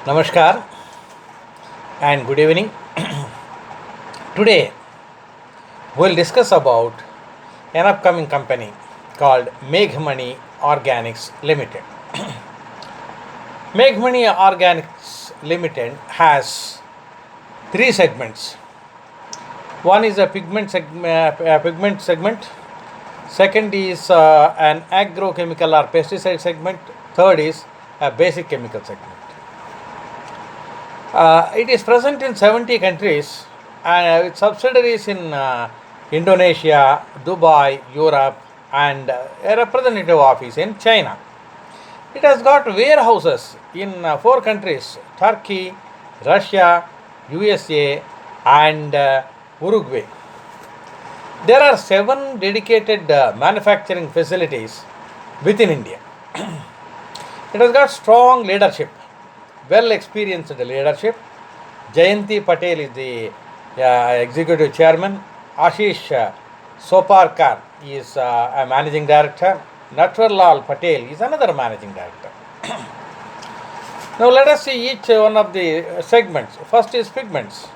Namaskar and good evening. Today we'll discuss about an upcoming company called MEGHMANI Organics Limited. MEGHMANI Organics Limited has three segments. One is a pigment segment. Second is an agrochemical or pesticide segment. Third is a basic chemical segment. It is present in 70 countries with subsidiaries in Indonesia, Dubai, Europe, and a representative office in China. It has got warehouses in four countries: Turkey, Russia, USA, and Uruguay. There are seven dedicated manufacturing facilities within India. It has got strong leadership, well experienced leadership. Jayanti Patel is the executive chairman. Ashish Soparkar is a managing director. Natwarlal Patel is another managing director. Now let us see each one of the segments. First is pigments.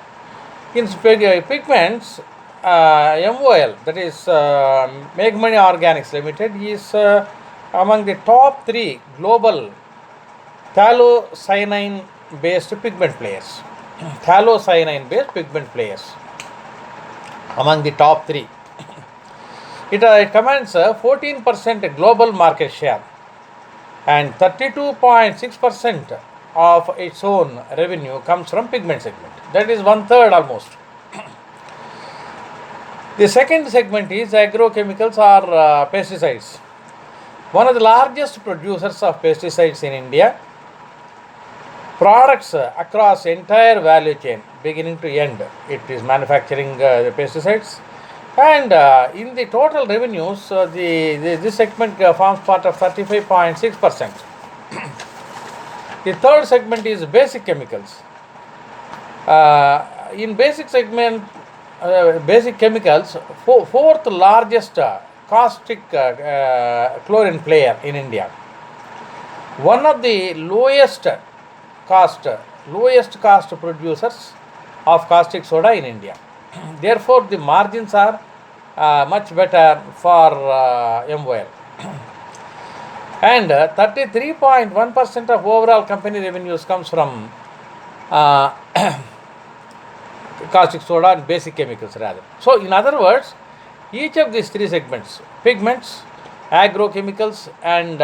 In pigments, MOL, that is MEGHMANI Organics Limited, is among the top three global phthalocyanine based pigment players. Phthalocyanine based pigment players among the top three. It commands 14% global market share and 32.6% of its own revenue comes from pigment segment. That is one third almost. The second segment is agrochemicals or pesticides. One of the largest producers of pesticides in India. Products across entire value chain, beginning to end. It is manufacturing the pesticides, and in the total revenues, this segment forms part of 35.6%. The third segment is basic chemicals. In basic segment, basic chemicals, fourth largest caustic chlorine player in India. One of the lowest cost producers of caustic soda in India. Therefore, the margins are much better for MOL. And 33.1% of overall company revenues comes from caustic soda and basic chemicals rather. So, in other words, each of these three segments, pigments, agrochemicals and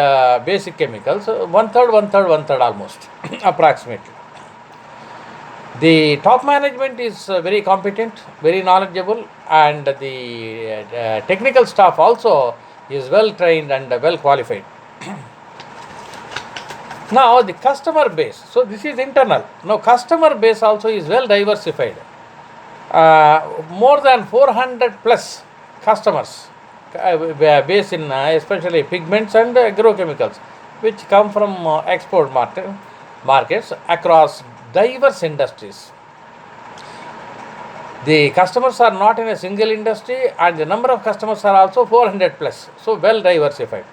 basic chemicals, one third almost, approximately. The top management is very competent, very knowledgeable, and the technical staff also is well trained and well qualified. Now the customer base, so this is internal. Now customer base also is well diversified. More than 400 plus customers based in especially pigments and agrochemicals, which come from export markets across diverse industries. The customers are not in a single industry, and the number of customers are also 400 plus, so well diversified.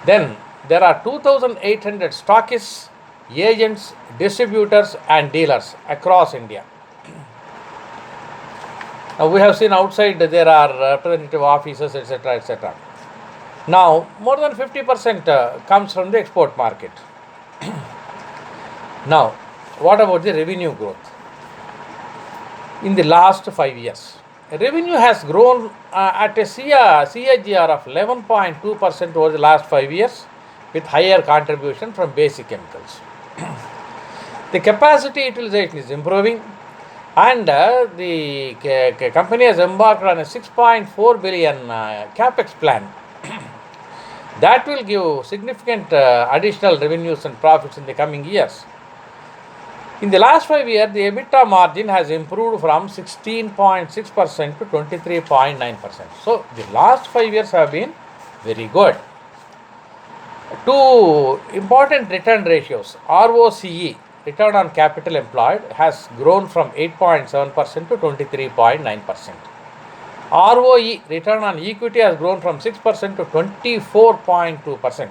Then there are 2,800 stockists, agents, distributors, and dealers across India. We have seen outside there are representative offices, etc., etc. Now, more than 50% comes from the export market. Now, what about the revenue growth? In the last 5 years, revenue has grown at a CAGR of 11.2% over the last 5 years, with higher contribution from basic chemicals. The capacity utilization is improving, and the company has embarked on a 6.4 billion capex plan that will give significant additional revenues and profits in the coming years. In the last 5 years, the EBITDA margin has improved from 16.6% to 23.9%. So the last 5 years have been very good. Two important return ratios: ROCE, return on capital employed, has grown from 8.7% to 23.9%. ROE, return on equity, has grown from 6% to 24.2%.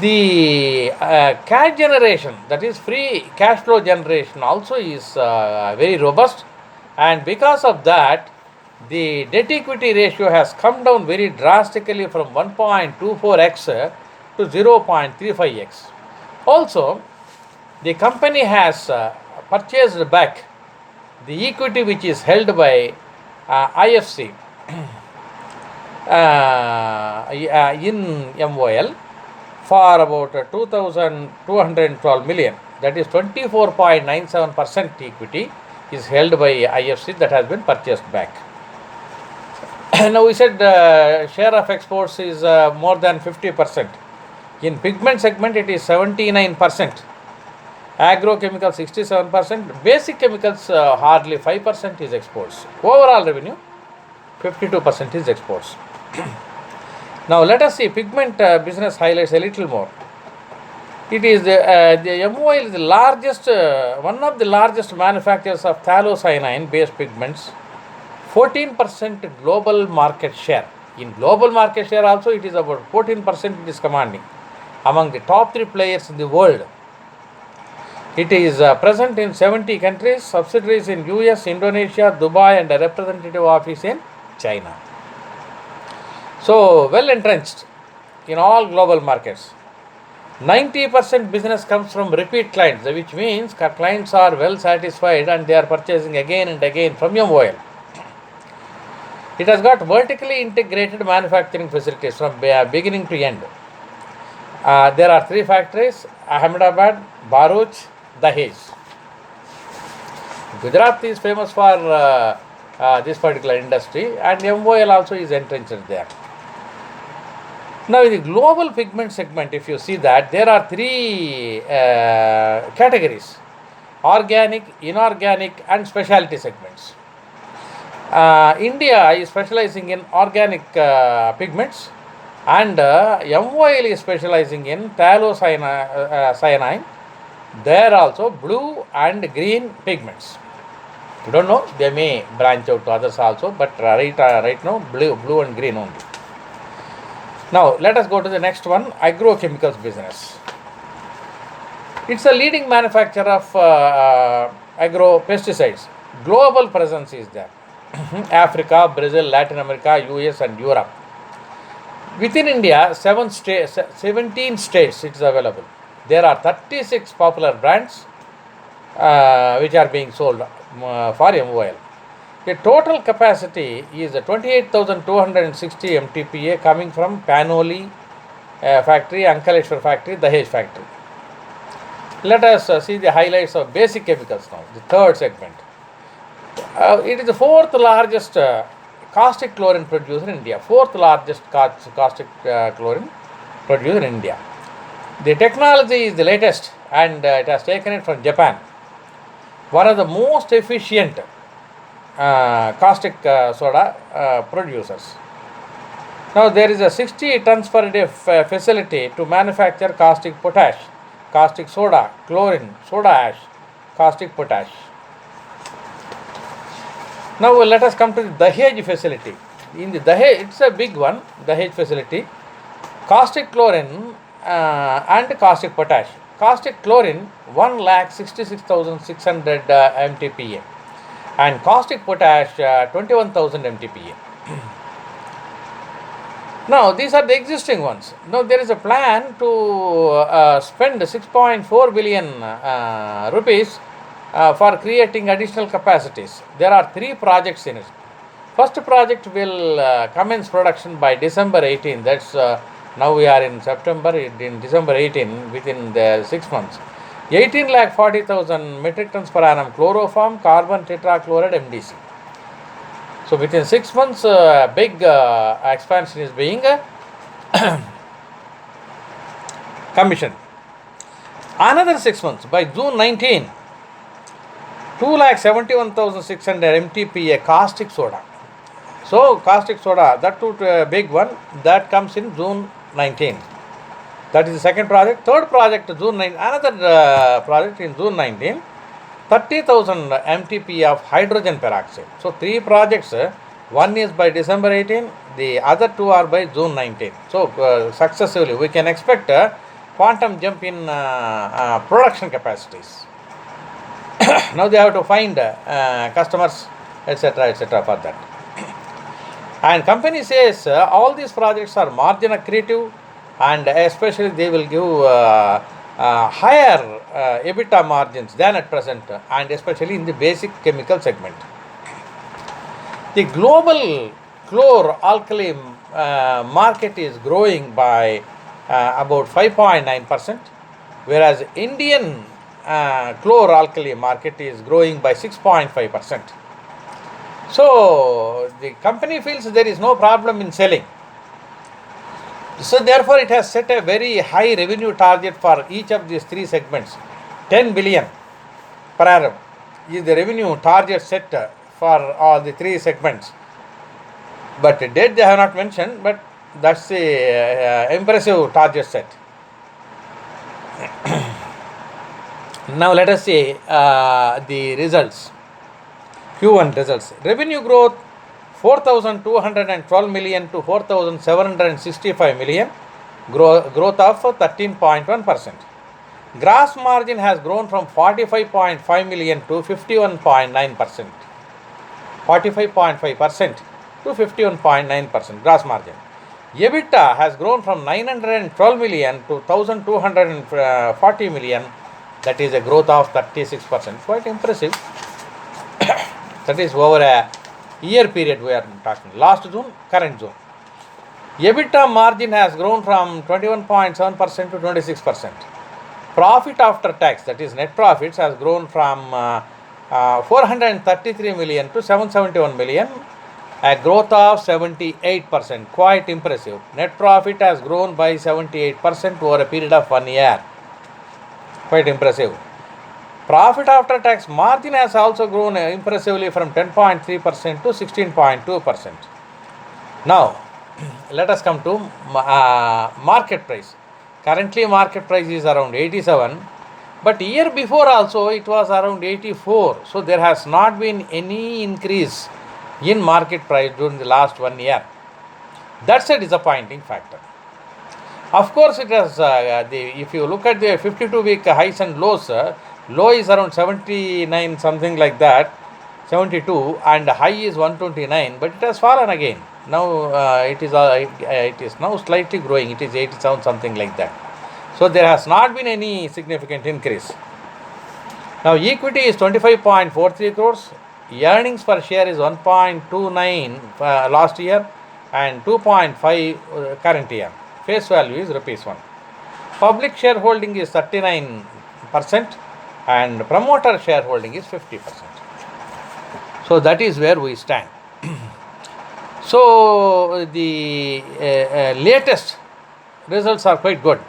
The cash generation, that is free cash flow generation, also is very robust, and because of that, the debt equity ratio has come down very drastically from 1.24x to 0.35x. Also, the company has purchased back the equity which is held by IFC in MOL for about 2,212 million. That is 24.97% equity is held by IFC that has been purchased back. Now we said share of exports is more than 50%. In pigment segment it is 79%. Agrochemical 67%. Basic chemicals hardly 5% is exports. Overall revenue 52% is exports. Now let us see pigment business highlights a little more. It is the MOL is the largest, one of the largest manufacturers of phthalocyanine based pigments. 14% global market share. In global market share also it is about 14% it is commanding among the top 3 players in the world. It is present in 70 countries, subsidiaries in US, Indonesia, Dubai, and a representative office in China. So well entrenched in all global markets. 90% business comes from repeat clients, which means clients are well satisfied and they are purchasing again and again from MOL. It has got vertically integrated manufacturing facilities from beginning to end. There are 3 factories: Ahmedabad, Bharuch, Dahej. Gujarat is famous for this particular industry, and MOL also is entrenched there. Now in the global pigment segment, if you see that, there are 3 categories: organic, inorganic, and specialty segments. India is specializing in organic pigments, and MOL is specializing in phthalocyanine. There are also blue and green pigments. You don't know, they may branch out to others also, but right now blue and green only. Now let us go to the next one, agrochemicals business. It's a leading manufacturer of agro pesticides. Global presence is there. Africa, Brazil, Latin America, US, and Europe. Within India, 17 states it is available. There are 36 popular brands which are being sold for MOL. The total capacity is 28,260 MTPA coming from Panoli factory, Ankaleshwar factory, Dahej factory. Let us see the highlights of basic chemicals now, the third segment. It is the 4th largest caustic chlorine producer in India. 4th largest caustic chlorine producer in India. The technology is the latest, and it has taken it from Japan. One of the most efficient caustic soda producers. Now there is a 60 tons per day facility to manufacture caustic potash, caustic soda, chlorine, soda ash, caustic potash. Now let us come to the Dahej facility. In the Dahej, it's a big one, Dahej facility. Caustic chlorine and caustic potash. Caustic chlorine 1,66,600 MTPA and caustic potash 21,000 MTPA. Now these are the existing ones. Now there is a plan to spend 6.4 billion rupees for creating additional capacities. There are 3 projects in it. First project will commence production by December 18. That's now we are in September. In December 18, within the 6 months, 18,40,000 metric tons per annum chloroform, carbon tetrachloride, MDC. So within 6 months, big expansion is being commissioned. Another 6 months, by June 19, 2,71,600 MTPA caustic soda. So caustic soda, that too big one, that comes in June 19. That is the second project. Third project, June 9. Another project in June 19. 30,000 MTPA of hydrogen peroxide. So 3 projects. One is by December 18. The other 2 are by June 19. So successively we can expect quantum jump in production capacities. Now they have to find customers, etc., for that. And company says all these projects are margin accretive, and especially they will give higher EBITDA margins than at present, and especially in the basic chemical segment. The global chlor-alkali market is growing by about 5.9%, whereas Indian chlor-alkali market is growing by 6.5%. So the company feels there is no problem in selling. So therefore it has set a very high revenue target for each of these three segments. 10 billion per annum is the revenue target set for all the three segments. But date they have not mentioned, but that's the impressive target set. Now let us see the results. Q1 results. Revenue growth 4,212 million to 4,765 million, growth of 13.1%. Gross margin has grown from 45.5 million to 51.9%. 45.5% to 51.9% gross margin. EBITDA has grown from 912 million to 1,240 million, that is a growth of 36%. Quite impressive. That is over a year period we are talking. Last June, current June. EBITDA margin has grown from 21.7% to 26%. Profit after tax, that is net profits, has grown from 433 million to 771 million, a growth of 78%. Quite impressive. Net profit has grown by 78% over a period of 1 year. Quite impressive. Profit after tax margin has also grown impressively from 10.3% to 16.2%. Now, let us come to market price. Currently, market price is around 87, but year before also it was around 84. So, there has not been any increase in market price during the last 1 year. That's a disappointing factor. Of course, it has. If you look at the 52-week highs and lows, low is around 79, something like that, 72, and high is 129, but it has fallen again. Now it is now slightly growing. It is 87, something like that. So there has not been any significant increase. Now equity is 25.43 crores. Earnings per share is 1.29 last year and 2.5 current year. Face value is rupees 1. Public shareholding is 39% and promoter shareholding is 50%. So that is where we stand. So the latest results are quite good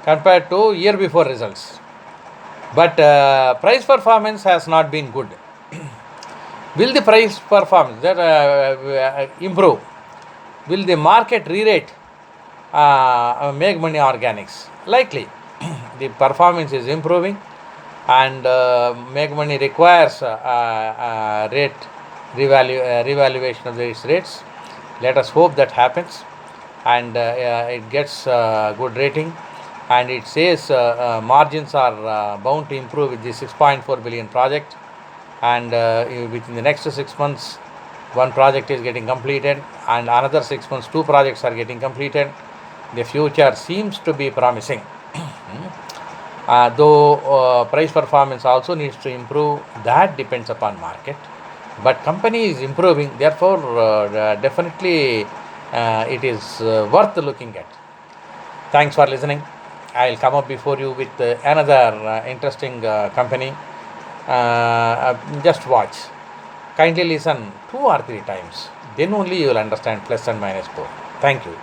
compared to year before results. But price performance has not been good. Will the price performance improve? Will the market re-rate MEGHMANI Organics? Likely. The performance is improving and MEGHMANI requires rate revaluation of its rates. Let us hope that happens and it gets good rating, and it says margins are bound to improve with the 6.4 billion project, and within the next 6 months one project is getting completed and another 6 months 2 projects are getting completed. The future seems to be promising. Though price performance also needs to improve, that depends upon market, but company is improving, therefore definitely it is worth looking at. Thanks for listening. I will come up before you with another interesting company. Just watch. Kindly listen 2 or 3 times, then only you will understand plus and minus both. Thank you.